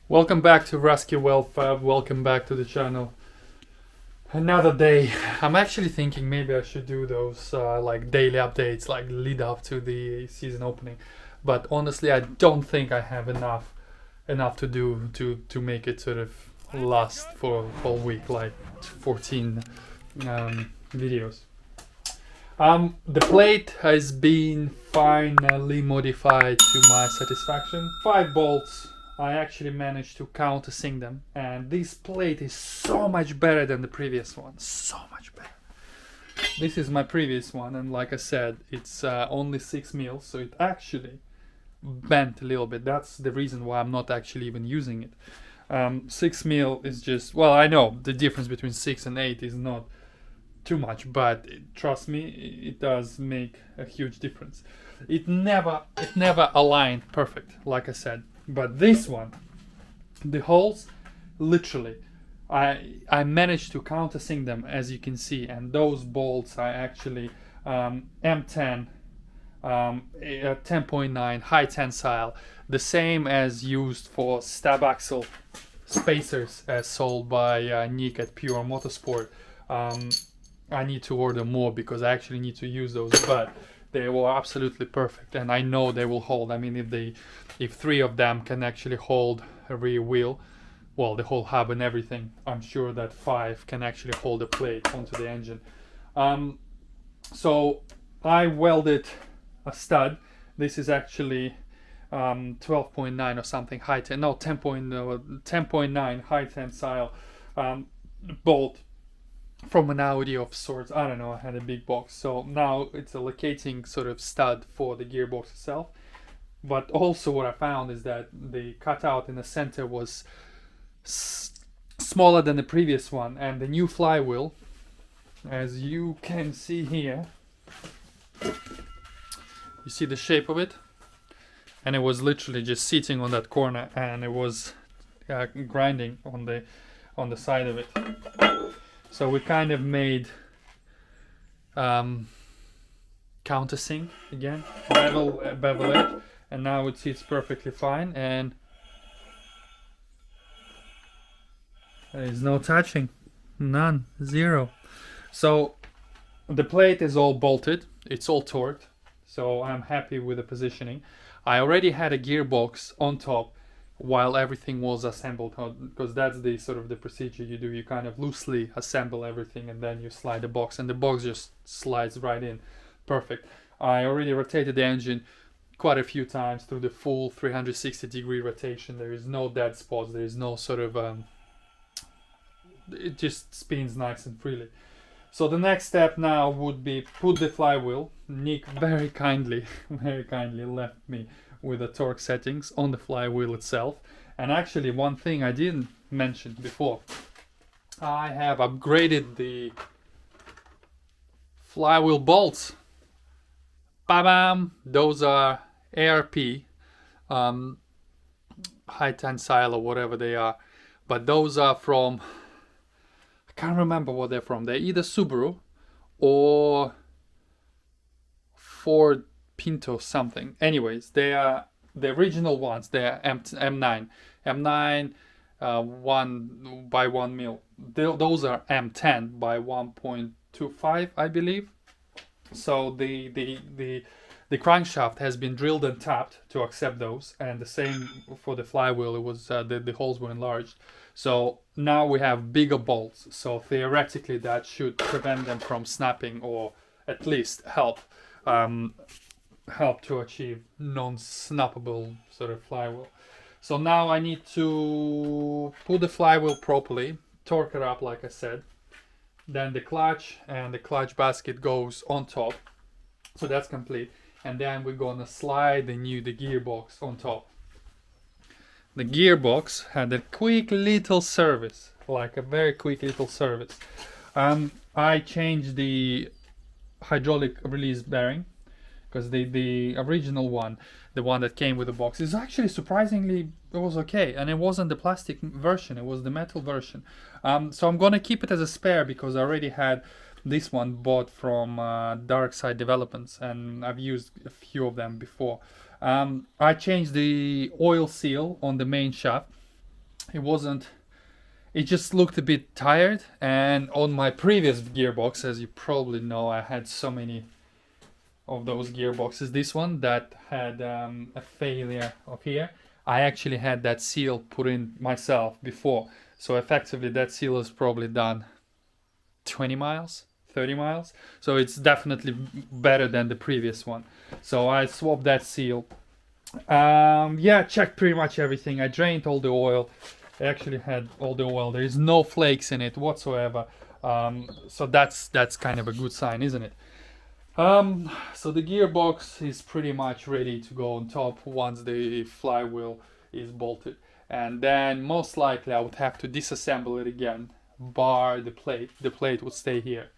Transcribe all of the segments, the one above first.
Welcome back to RuskiWeldFab. Welcome back to the channel. Another day. I'm actually thinking maybe I should do those like daily updates, like lead up to the season opening. But honestly, I don't think I have enough to do to make it sort of last for a whole week, like 14 videos. The plate has been finally modified to my satisfaction. 5 bolts. I actually managed to countersink them, and this plate is so much better than the previous one. So much better. This is my previous one, and like I said, it's only 6 mils, so it actually bent a little bit. That's the reason why I'm not actually even using it. 6 mil is just, well, I know the difference between 6 and 8 is not too much, but trust me, it does make a huge difference. It never aligned perfect, like I said. But this one, the holes, literally, I managed to countersink them, as you can see, and those bolts are actually M10, 10.9 high tensile, the same as used for stab axle spacers as sold by Nick at Pure Motorsport. I need to order more because I actually need to use those, but they were absolutely perfect, and I know they will hold. I mean, if 3 of them can actually hold a rear wheel, well, the whole hub and everything, I'm sure that 5 can actually hold a plate onto the engine. So I welded a stud. This is actually 12.9 or something high 10.9 high tensile bolt from an Audi of sorts. I don't know, I had a big box, so now it's a locating sort of stud for the gearbox itself. But also what I found is that the cutout in the center was smaller than the previous one, and the new flywheel, as you can see here, you see the shape of it, and it was literally just sitting on that corner, and it was grinding on the side of it. So we kind of made countersink again, bevel it, and now it sits perfectly fine, and there is no touching, none, zero. So the plate is all bolted, it's all torqued, so I'm happy with the positioning. I already had a gearbox on top while everything was assembled, because that's the sort of the procedure you do. You kind of loosely assemble everything and then you slide the box, and the box just slides right in perfect. I already rotated the engine quite a few times through the full 360-degree rotation. There is no dead spots, there is no sort of it just spins nice and freely. So the next step now would be put the flywheel. Nick very kindly left me with the torque settings on the flywheel itself. And actually, one thing I didn't mention before, I have upgraded the flywheel bolts. Ba-bam! Those are ARP, high tensile or whatever they are, but those are from, I can't remember what they're from. They're either Subaru or Ford Pinto something. Anyways, they are the original ones. They are M9 1 by 1 mil. Those are M10 by 1.25, I believe. So the crankshaft has been drilled and tapped to accept those, and the same for the flywheel. It was the holes were enlarged. So now we have bigger bolts. So theoretically, that should prevent them from snapping, or at least help to achieve non-snappable sort of flywheel. So now I need to put the flywheel properly, torque it up like I said. Then the clutch and the clutch basket goes on top. So that's complete. And then we're gonna slide the gearbox on top. The gearbox had a quick little service, like a very quick little service. I changed the hydraulic release bearing, because the original one, the one that came with the box, is actually surprisingly, it was okay, and it wasn't the plastic version, it was the metal version. So I'm gonna keep it as a spare because I already had this one bought from Dark Side Developments, and I've used a few of them before. I changed the oil seal on the main shaft, it wasn't, it just looked a bit tired. And on my previous gearbox, as you probably know, I had so many of those gearboxes. This one that had a failure of here, I actually had that seal put in myself before, so effectively that seal is probably done 20 miles, 30 miles, so it's definitely better than the previous one. So I swapped that seal. Yeah, checked pretty much everything. I drained all the oil. I actually had all the oil. There is no flakes in it whatsoever. So that's kind of a good sign, isn't it? So the gearbox is pretty much ready to go on top once the flywheel is bolted, and then most likely I would have to disassemble it again, bar the plate. The plate would stay here,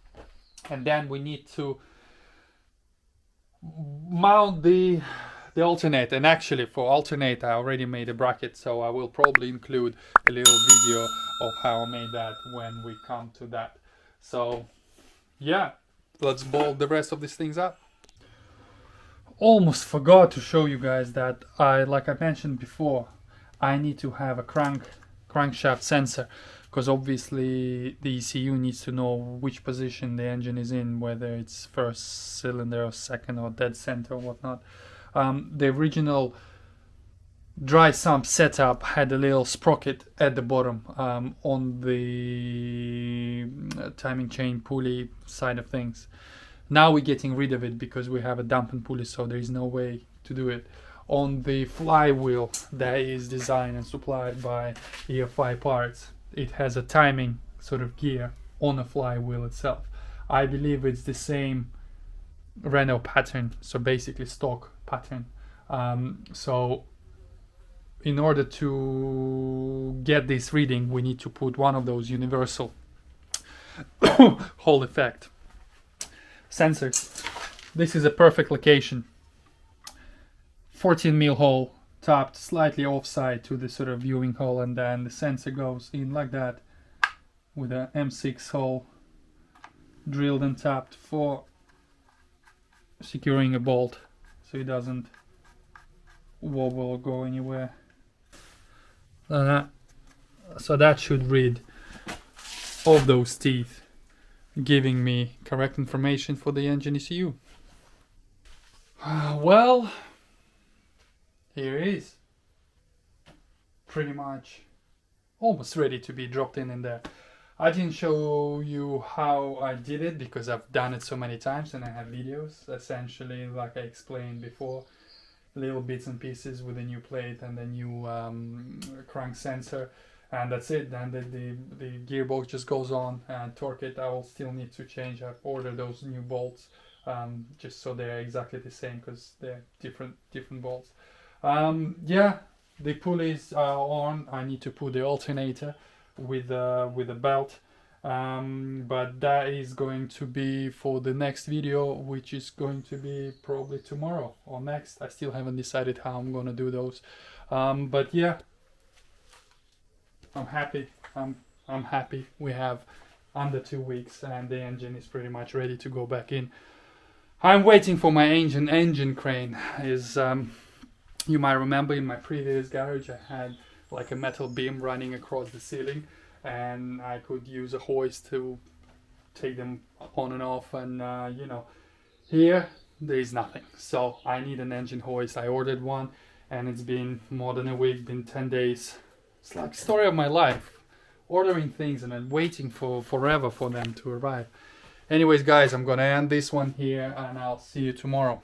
and then we need to mount the alternator. And actually for alternator I already made a bracket, so I will probably include a little video of how I made that when we come to that. So yeah, let's bolt the rest of these things up. Almost forgot to show you guys that like I mentioned before, I need to have a crankshaft sensor, because obviously the ECU needs to know which position the engine is in, whether it's first cylinder or second or dead center or whatnot. The original dry sump setup had a little sprocket at the bottom on the timing chain pulley side of things. Now we're getting rid of it because we have a dampen pulley, so there is no way to do it. On the flywheel that is designed and supplied by EFI parts, it has a timing sort of gear on the flywheel itself. I believe it's the same Renault pattern, so basically stock pattern. So in order to get this reading, we need to put one of those universal Hall effect sensors. This is a perfect location. 14mm hole, tapped slightly offside to the sort of viewing hole, and then the sensor goes in like that with a M6 hole drilled and tapped for securing a bolt so it doesn't wobble or go anywhere. So that should read of those teeth, giving me correct information for the engine ECU. Well, here it is. Pretty much almost ready to be dropped in there. I didn't show you how I did it because I've done it so many times and I have videos. Essentially, like I explained before, little bits and pieces with a new plate and a new crank sensor, and that's it. Then the gearbox just goes on and torque it. I will still need to change. I've ordered those new bolts just so they're exactly the same because they're different bolts. Yeah, the pulleys are on. I need to put the alternator with a belt, but that is going to be for the next video, which is going to be probably tomorrow or next. I still haven't decided how I'm gonna do those, but yeah, I'm happy. I'm happy. We have under 2 weeks and the engine is pretty much ready to go back in. I'm waiting for my engine crane. Is you might remember in my previous garage I had like a metal beam running across the ceiling, and I could use a hoist to take them on and off, and you know, here there is nothing, so I need an engine hoist. I ordered one and it's been more than a week, been 10 days. It's like story of my life, ordering things and then waiting for forever for them to arrive. Anyways guys, I'm gonna end this one here and I'll see you tomorrow.